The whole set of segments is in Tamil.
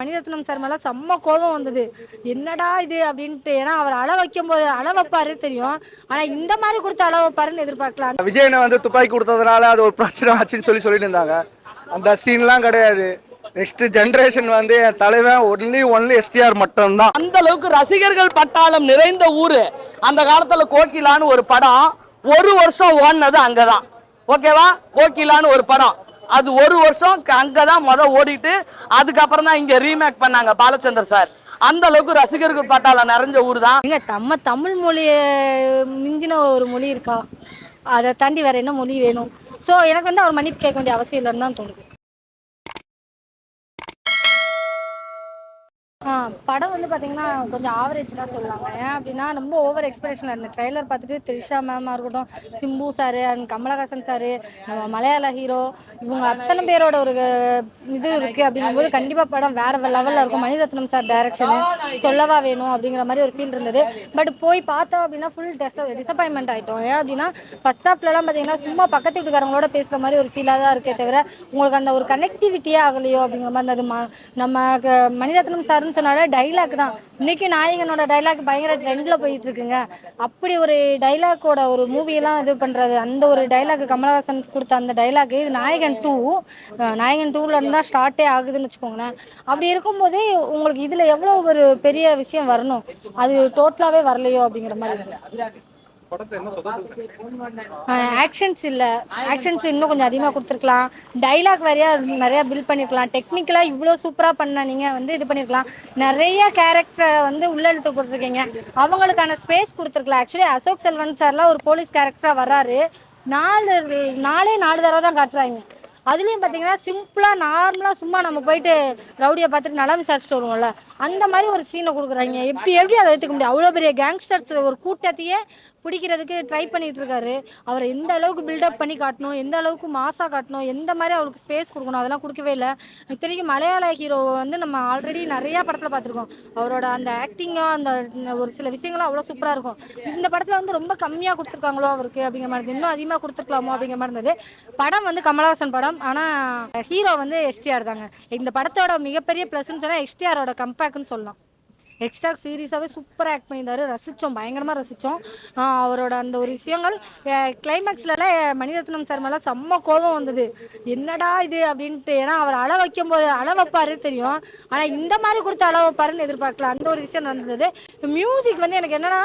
மணிரத்னம் சார் மேலே செம்ம கோபம் வந்தது. என்னடா இது அப்படின்ட்டு. ஏன்னா அவர் அள வைக்கும்போது அள வைப்பாரு தெரியும், ஆனால் இந்த மாதிரி கொடுத்து அள வைப்பாருன்னு எதிர்பார்க்கலாம். விஜயனை வந்து துப்பாக்கி கொடுத்ததுனால அது ஒரு பிரச்சனை ஆச்சுன்னு சொல்லிட்டு இருந்தாங்க. அந்த சீன்லாம் கிடையாது. நெக்ஸ்ட் ஜென்ரேஷன் வந்து என் தலைவன் ஒன்லி எஸ்டிஆர் மட்டும்தான். அந்த அளவுக்கு ரசிகர்கள் பட்டாளம் நிறைந்த ஊரு. அந்த காலத்துல கோகிலான்னு ஒரு படம் ஒரு வருஷம் ஓடினது அங்கதான். ஓகேவா, கோகிலான்னு ஒரு படம் அது ஒரு வருஷம் அங்கதான் ஓடிட்டு அதுக்கப்புறம் தான் இங்க ரீமேக் பண்ணாங்க பாலச்சந்தர் சார். அந்த அளவுக்கு ரசிகர்கள் பட்டாளம் நிறைஞ்ச ஊர் தான். நம்ம தமிழ் மொழியை மிஞ்சின ஒரு மொழி இருக்கா? அதை தாண்டி வேற என்ன மொழி வேணும்? ஸோ எனக்கு வந்து அவர் மன்னிப்பு கேட்க வேண்டிய அவசியம் இல்லைன்னு தான் தோணுது. படம் வந்து பார்த்தீங்கன்னா கொஞ்சம் ஆவரேஜ்லாம் சொல்லலாங்க. ஏன் அப்படின்னா ரொம்ப ஓவர் எக்ஸ்பெக்டேஷன் இருந்தது. ட்ரெய்லர் பார்த்துட்டு த்ரிஷா மேமாக இருக்கட்டும், Simbu sir and Kamal Haasan sir, நம்ம மலையாள ஹீரோ, இவங்க அத்தனை பேரோட ஒரு இது இருக்குது. அப்படிங்கும்போது கண்டிப்பாக படம் வேறு லெவலில் இருக்கும். மணிரத்னம் சார் டைரக்ஷனு சொல்லவா வேணும் அப்படிங்கிற மாதிரி ஒரு ஃபீல் இருந்தது. பட் போய் பார்த்தோம் அப்படின்னா ஃபுல் டிசப்பாயின்மெண்ட் ஆகிட்டோம். ஏன் அப்படின்னா ஃபர்ஸ்ட் ஹாஃப்லலாம் பார்த்தீங்கன்னா சும்மா பக்கத்து வீட்டுக்காரங்களோட பேசுகிற மாதிரி ஒரு ஃபீலாக தான் இருக்கே தவிர உங்களுக்கு அந்த ஒரு கனெக்டிவிட்டியே ஆகலையோ அப்படிங்கிற மாதிரி இருந்தது. நம்ம மணிரத்னம் சார் சொன்னால டைலாக் தான் இன்னைக்கு நாயகனோட டைலாக் பயங்கர ட்ரெண்ட்ல போயிட்டு இருக்குங்க. அப்படி ஒரு டைலாக்கோட ஒரு மூவியெல்லாம் இது பண்றது. அந்த ஒரு டைலாக் கமலஹாசன் கொடுத்த அந்த டைலாக் இது நாயகன் 2ல இருந்து தான் ஸ்டார்ட்டே ஆகுதுன்னு வச்சுக்கோங்களேன். அப்படி இருக்கும்போது உங்களுக்கு இதுல எவ்வளவு ஒரு பெரிய விஷயம் வரணும், அது டோட்டலாவே வரலையோ அப்படிங்கிற மாதிரி இருக்கு. ஆக்ஷன்ஸ் இல்லை, ஆக்ஷன்ஸ் இன்னும் கொஞ்சம் அதிகமாக கொடுத்துருக்கலாம். டைலாக் நிறையா பில்ட் பண்ணியிருக்கலாம். டெக்னிக்கலாக இவ்வளோ சூப்பராக பண்ண நீங்கள் வந்து இது பண்ணியிருக்கலாம். நிறைய கேரக்டரை வந்து உள்ளெழுத்து கொடுத்துருக்கீங்க, அவங்களுக்கான ஸ்பேஸ் கொடுத்துருக்கலாம். ஆக்சுவலி அசோக் செல்வன் சார்லாம் ஒரு போலீஸ் கேரக்டராக வர்றாரு. 4 தடவை தான் காட்டுறாங்க. அதுலேயும் பார்த்தீங்கன்னா சிம்பிளாக நார்மலாக சும்மா நம்ம போயிட்டு ரவுடியை பார்த்துட்டு நல்லா விசாரிச்சுட்டு வருவோம்ல, அந்த மாதிரி ஒரு சீனை கொடுக்குறாங்க. எப்படி அதை எடுத்துக்க முடியும்? அவ்வளோ பெரிய கேங்ஸ்டர்ஸ் ஒரு கூட்டத்தையே பிடிக்கிறதுக்கு ட்ரை பண்ணிட்டு இருக்காரு. அவரை எந்த அளவுக்கு பில்டப் பண்ணி காட்டணும், எந்த அளவுக்கு மாசாக காட்டணும், எந்த மாதிரி அவருக்கு ஸ்பேஸ் கொடுக்கணும், அதெல்லாம் கொடுக்கவே இல்லை. இத்தனைக்கும் மலையாள ஹீரோவை வந்து நம்ம ஆல்ரெடி நிறையா படத்தில் பார்த்துருக்கோம். அவரோட அந்த ஆக்டிங்கும் அந்த ஒரு சில விஷயங்களும் அவ்வளோ சூப்பராக இருக்கும். இந்த படத்தில் வந்து ரொம்ப கம்மியாக கொடுத்துருக்காங்களோ அவருக்கு அப்படிங்கிற மாதிரி, இன்னும் அதிகமாக கொடுத்துருக்கலாமோ அப்படிங்கிற மாதிரி இருந்தது. படம் வந்து கமலஹாசன் படம், ஆனால் ஹீரோ வந்து எஸ்டிஆர் தாங்க. இந்த படத்தோட மிகப்பெரிய ப்ளஸ்ன்னு சொன்னால் எஸ்டிஆரோட கம்பேக்னு சொல்லலாம். எக்ஸ்ட்ரா சீரியஸாகவே சூப்பராக ஆக்ட் பண்ணியிருந்தாரு. ரசித்தோம், பயங்கரமாக ரசித்தோம். அவரோட அந்த ஒரு விஷயங்கள் கிளைமேக்ஸ்லலாம் மணிரத்னம் சார் மேலே செம்ம கோபம் வந்தது. என்னடா இது அப்படின்ட்டு. ஏன்னா அவர் அள வைக்கும்போது அள வைப்பாரு தெரியும், ஆனால் இந்த மாதிரி கொடுத்து அள வைப்பாருன்னு எதிர்பார்க்கல. அந்த ஒரு விஷயம் நடந்தது. மியூசிக் வந்து எனக்கு என்னென்னா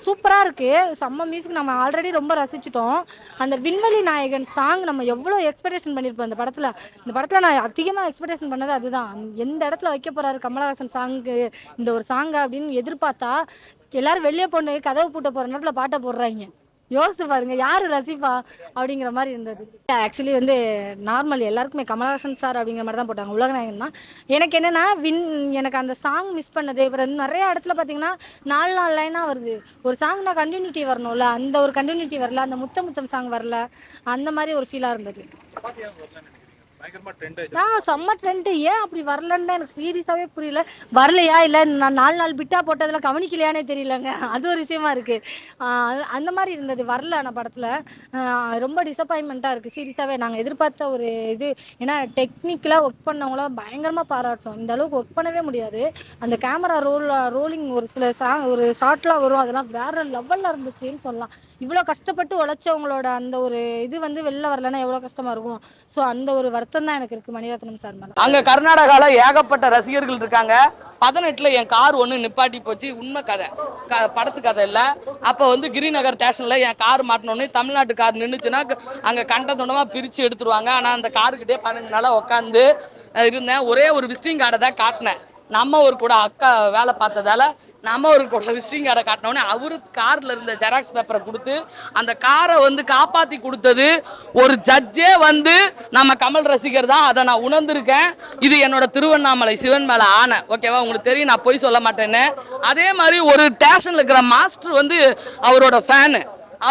சூப்பராக இருக்குது, செம்ம மியூசிக். நம்ம ஆல்ரெடி ரொம்ப ரசிச்சிட்டோம். அந்த விண்வெளி நாயகன் சாங் நம்ம எவ்வளோ எக்ஸ்பெக்டேஷன் பண்ணியிருப்போம் இந்த படத்தில் நான் அதிகமாக எக்ஸ்பெக்டேஷன் பண்ணது அதுதான். எந்த இடத்துல வைக்க போகிறாரு கமலஹாசன் சாங்கு இந்த ஒரு சாங்க அப்படின்னு எதிர்பார்த்தா எல்லாரும் வெளியே பொண்ணு கதவு பூட்ட போகிற நேரத்தில் பாட்டை போடுறாங்க. யோசிச்சு பாருங்க யார் ரசிப்பா அப்படிங்கிற மாதிரி இருந்தது. ஆக்சுவலி வந்து நார்மல் எல்லாருக்குமே கமலஹாசன் சார் அப்படிங்கிற மாதிரி தான் போட்டாங்க, உலகநாயகன் தான். எனக்கு என்னென்னா எனக்கு அந்த சாங் மிஸ் பண்ணது. அப்புறம் நிறைய இடத்துல பார்த்தீங்கன்னா 4 லைனாக வருது. ஒரு சாங்னா கண்டினியூட்டி வரணும்ல, அந்த ஒரு கண்டினியூட்டி வரல. அந்த முத்தம் சாங் வரல, அந்த மாதிரி ஒரு ஃபீலாக இருந்தது. செம்ம ட்ரெண்ட். ஏன் அப்படி வரலன்னு எனக்கு சீரியஸாகவே புரியல. வரலையா இல்லை நான் 4 பிட்டா போட்டதில் கவனிக்கலையானே தெரியலங்க. அது ஒரு விஷயமா இருக்குது. அந்த மாதிரி இருந்தது, வரல. ஆனால் படத்தில் ரொம்ப டிசப்பாயின்மெண்ட்டாக இருக்குது சீரியஸாகவே. நாங்கள் எதிர்பார்த்த ஒரு இது, ஏன்னா டெக்னிக்கலாக ஒர்க் பண்ணவங்களாம் பயங்கரமாக பாராட்டணும். இந்த அளவுக்கு ஒர்க் பண்ணவே முடியாது. அந்த கேமரா ரோலிங் ஒரு சில ஒரு ஷார்ட்லாம் வரும், அதெல்லாம் வேறு லெவலில் இருந்துச்சுன்னு சொல்லலாம். இவ்வளோ கஷ்டப்பட்டு உழைச்சவங்களோட அந்த ஒரு இது வந்து வெளில வரலன்னா எவ்வளோ கஷ்டமாக இருக்கும். ஸோ அந்த ஒரு வருத்தம் தான் எனக்கு இருக்குது மணிரத்னம் சார் மேலே. அங்கே கர்நாடகாவில் ஏகப்பட்ட ரசிகர்கள் இருக்காங்க. 18 என் கார் ஒன்று நிப்பாட்டி போச்சு. உண்மை கதை, படத்து கதை இல்லை. அப்போ வந்து கிரிநகர் ஸ்டேஷனில் என் கார் மாட்டினோடனே தமிழ்நாட்டு கார் நின்றுச்சுன்னா அங்கே கண்டத்துண்டமாக பிரித்து எடுத்துருவாங்க. ஆனால் அந்த காருக்கிட்டே 15 நாளாக உட்காந்து இருந்தேன். ஒரே ஒரு விசிட்டிங் கார்டை தான் காட்டினேன். நம்ம ஒரு கூட அக்கா வேலை பார்த்ததால நம்ம ஒரு கூட விசிட்டிங் கார்டை காட்டினோடனே அவரு காரில் இருந்த ஜெராக்ஸ் பேப்பரை கொடுத்து அந்த காரை வந்து காப்பாற்றி கொடுத்தது ஒரு ஜட்ஜே வந்து நம்ம கமல் ரசிகர் தான். அதை நான் உணர்ந்திருக்கேன். இது என்னோட திருவண்ணாமலை சிவன் மேலே ஆணை. ஓகேவா, உங்களுக்கு தெரியும் நான் பொய் சொல்ல மாட்டேன்னு. அதே மாதிரி ஒரு ஸ்டேஷனில் இருக்கிற மாஸ்டர் வந்து அவரோட ஃபேனு.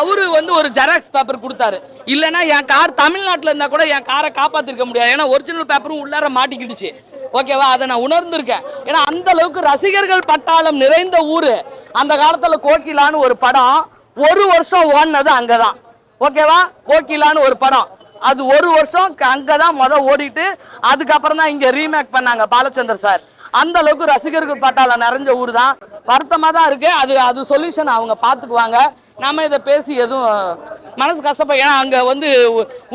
அவரு வந்து ஒரு ஜெராக்ஸ் பேப்பர் கொடுத்தாரு. இல்லைன்னா என் கார் தமிழ்நாட்டில் இருந்தால் கூட என் காரை காப்பாற்றிருக்க முடியாது. ஏன்னா ஒரிஜினல் பேப்பரும் உள்ளார மாட்டிக்கிடுச்சு. ஓகேவா, அதை நான் உணர்ந்திருக்கேன். ஏன்னா அந்த அளவுக்கு ரசிகர்கள் பட்டாளம் நிறைந்த ஊரு. அந்த காலத்துல கோகிலான்னு ஒரு படம் ஒரு வருஷம் ஓடினது அங்கதான். ஓகேவா, கோகிலான்னு ஒரு படம் அது ஒரு வருஷம் அங்கதான் ஓடிட்டு அதுக்கப்புறம் தான் இங்க ரீமேக் பண்ணாங்க பாலச்சந்தர் சார். அந்த அளவுக்கு ரசிகர்கள் பட்டாளம் நிறைஞ்ச ஊர் தான். வருத்தமாக தான் இருக்கு. அது சொல்யூஷன் அவங்க பார்த்துக்குவாங்க. நம்ம இதை பேசி எதுவும் மனசு கஷ்டப்பட, ஏன்னா அங்கே வந்து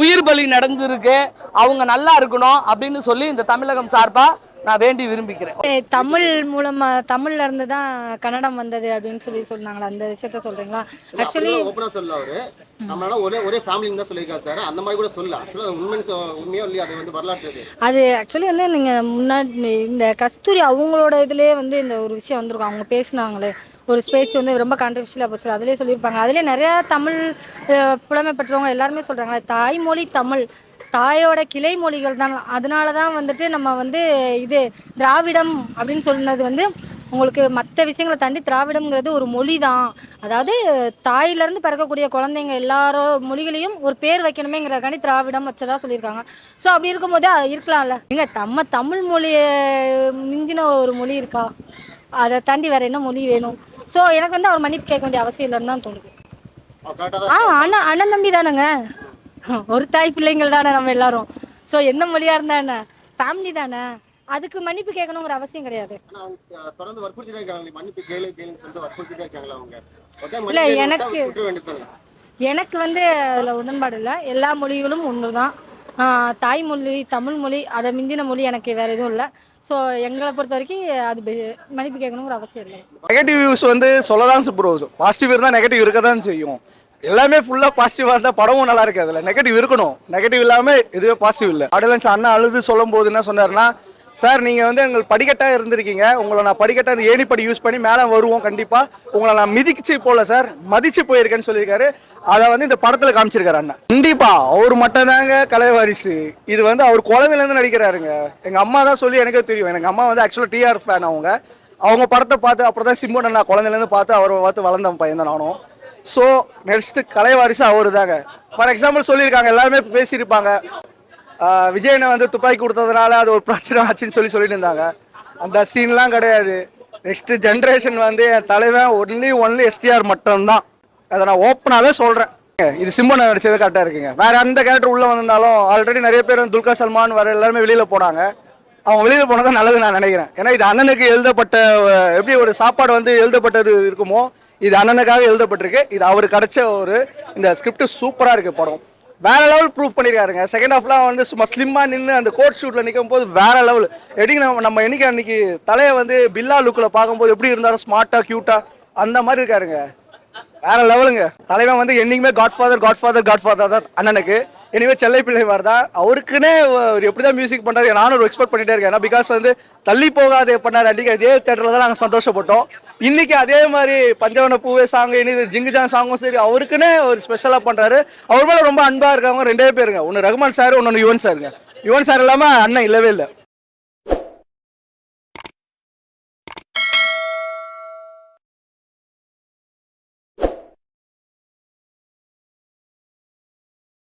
உயிர் பலி நடந்துருக்கு, அவங்க நல்லா இருக்கணும் அப்படின்னு சொல்லி இந்த தமிழகம் சார்பாக நான் வேண்டி விரும்பிக்கிறேன். தமிழ் மூலமா தமிழ்ல இருந்து தான் கன்னடம் வந்தது அப்படின்னு சொன்னாங்களா, அந்த விஷயத்த சொல்றீங்களா? ஆக்சுவலி ஓப்பனா சொல்ல அவரு நம்மளால ஒரே ஃபேமிலின்னு தான் சொல்லியிருக்காரு. அந்த மாதிரி கூட சொல்ல ஆக்சுவலாக உண்மையோ இல்லையா அது வந்து வரலாற்று. அது ஆக்சுவலி வந்து நீங்கள் முன்னாடி இந்த கஸ்தூரி அவங்களோட இதுலேயே வந்து இந்த ஒரு விஷயம் வந்திருக்கும். அவங்க பேசினாங்களே ஒரு ஸ்பேச் வந்து ரொம்ப கான்ட்ரவர்ஷியலாக போச்சு, அதிலே சொல்லியிருப்பாங்க. அதிலே நிறையா தமிழ் புலமை பெற்றவங்க எல்லாருமே சொல்கிறாங்க, தாய்மொழி தமிழ், தாயோட கிளை மொழிகள் தான். அதனால தான் வந்துட்டு நம்ம வந்து இது திராவிடம் அப்படின்னு சொன்னது வந்து உங்களுக்கு மற்ற விஷயங்களை தாண்டி திராவிடம்ங்கிறது ஒரு மொழி தான். அதாவது தாயிலேருந்து பிறக்கக்கூடிய குழந்தைங்க எல்லாரோ மொழிகளையும் ஒரு பேர் வைக்கணுமேங்கிறதுக்காண்டி திராவிடம் வச்சதா சொல்லியிருக்காங்க. ஸோ அப்படி இருக்கும்போது இருக்கலாம்ல. நீங்கள் தமிழ் மொழியை மிஞ்சின ஒரு மொழி இருக்கா? அதை தாண்டி வேறு என்ன மொழி வேணும்? ஸோ எனக்கு வந்து அவர் மன்னிப்பு கேட்க வேண்டிய அவசியம் இல்லைன்னு தான் தோணுது. அண்ணன் தம்பி தானேங்க, ஒரு தாய் பிள்ளைங்கள் தானே நம்ம எல்லாரும். ஸோ எந்த மொழியாக இருந்தா என்ன, ஃபேமிலி தானே, அதுக்கு மன்னிப்பு கேட்கணுங்கிற அவசியம் கிடையாது. இல்லை, எனக்கு வந்து அதில் உடன்பாடு இல்லை. எல்லா மொழிகளும் ஒன்று தான். தாய்மொழி தமிழ் மொழி, அதை மிஞ்சின மொழி எனக்கு வேறு எதுவும் இல்லை. ஸோ எங்களை பொறுத்த வரைக்கும் அது மன்னிப்பு கேட்கணுங்கிற அவசியம் இல்லை. நெகட்டிவ் வியூஸ் வந்து சொல்லதான் ப்ரோ, பாசிட்டிவ் இருந்தால் நெகட்டிவ் இருக்க தான் செய்யும். எல்லாமே ஃபுல்லாக பாசிட்டிவாக இருந்தால் படமும் நல்லா இருக்கு. அதில் நெகட்டிவ் இருக்கணும், நெகட்டிவ் இல்லாமல் எதுவே பாசிட்டிவ் இல்லை. ஆடியன்ஸ் அண்ணா அழுது சொல்லும் போது என்ன சொன்னார்னா, சார் நீங்கள் வந்து எங்கள் படிக்கட்டாக இருந்திருக்கீங்க, உங்களை நான் படிக்கட்டாக அந்த ஏணிப்படி யூஸ் பண்ணி மேலே வருவோம், கண்டிப்பாக உங்களை நான் மிதிச்சு போகல சார், மதிச்சு போயிருக்கேன்னு சொல்லியிருக்காரு. அதை வந்து இந்த படத்தில் காமிச்சிருக்காரு அண்ணா. கண்டிப்பாக அவர் மட்டும் தாங்க கலைவாரிசு. இது வந்து அவர் குழந்தைலேருந்து நடிக்கிறாருங்க. எங்கள் அம்மா தான் சொல்லி எனக்கு தெரியும். எனக்கு அம்மா வந்து ஆக்சுவலாக டிஆர் ஃபேன். அவங்க படத்தை பார்த்து அப்புறம் தான் சிம்பு நான் குழந்தைலேருந்து பார்த்து அவரை பார்த்து வளர்ந்த பையன் தான் நானும். ஸோ நெக்ஸ்ட் கலைவாரிசு அவர் தாங்க. ஃபார் எக்ஸாம்பிள் சொல்லியிருக்காங்க, எல்லாருமே பேசியிருப்பாங்க, விஜயனை வந்து துப்பாக்கி கொடுத்ததுனால அது ஒரு பிரச்சனை ஆச்சுன்னு சொல்லிட்டு இருந்தாங்க. அந்த சீன்லாம் கிடையாது. நெக்ஸ்ட் ஜென்ரேஷன் வந்து என் தலைவன் ஒன்லி எஸ்டிஆர் மட்டும்தான். அதை நான் ஓப்பனாகவே சொல்கிறேன். இது சிம்பு நடிச்சது கரெக்டாக இருக்குங்க. வேறு எந்த கேரக்டர் உள்ளே வந்திருந்தாலும் ஆல்ரெடி நிறைய பேர் வந்து துல்கர் சல்மான் வர எல்லாருமே வெளியில் போனாங்க. அவங்க வெளியில் போனது நல்லது நான் நினைக்கிறேன். ஏன்னா இது அண்ணனுக்கு எழுதப்பட்ட, எப்படி ஒரு சாப்பாடு வந்து எழுதப்பட்டது இருக்குமோ இது அண்ணனுக்காக எழுதப்பட்டிருக்கு. இது அவருக்கு கிடைச்ச இந்த ஸ்கிரிப்ட் சூப்பராக இருக்குது. படம் வேற லெவல் ப்ரூவ் பண்ணியிருக்காருங்க. செகண்ட் ஹாஃப்லாம் வந்து சும்மா ஸ்லிம்மாக நின்று அந்த கோட் ஷூட்டில் நிற்கும் போது வேற லெவல். எப்படிங்க நம்ம அன்னைக்கு தலையை வந்து பில்லா லுக்கில் பார்க்கும்போது எப்படி இருந்தாலும் ஸ்மார்ட்டாக க்யூட்டாக அந்த மாதிரி இருக்காருங்க. வேற லெவலுங்க. தலைவன் வந்து என்னைக்குமே காட்ஃபாதர் தான் அண்ணனுக்கு. எனிவே செல்லை பிள்ளை மாதிரி தான் அவருக்குன்னே எப்படி தான் மியூசிக் பண்ணுறாரு நானும் ஒரு எக்ஸ்பெக்ட் பண்ணிட்டே இருக்கேன். ஏன்னா பிகாஸ் வந்து தள்ளி போகாதே பண்ணார் அன்றைக்கி அதே தேட்டரில் தான் நாங்கள் சந்தோஷப்பட்டோம். இன்றைக்கி அதே மாதிரி பஞ்சவன பூவே சாங், இனி ஜிங்குஜான் சாங்கும் சரி அவருக்குன்னே ஒரு ஸ்பெஷலாக பண்ணுறாரு. அவர் மேலே ரொம்ப அன்பாக இருக்காங்க ரெண்டே பேருங்க. ஒன்று ரகுமான் சார், ஒன்று யுவன் சாருங்க. யுவன் சார் இல்லாமல் அண்ணன் இல்லவே இல்லை.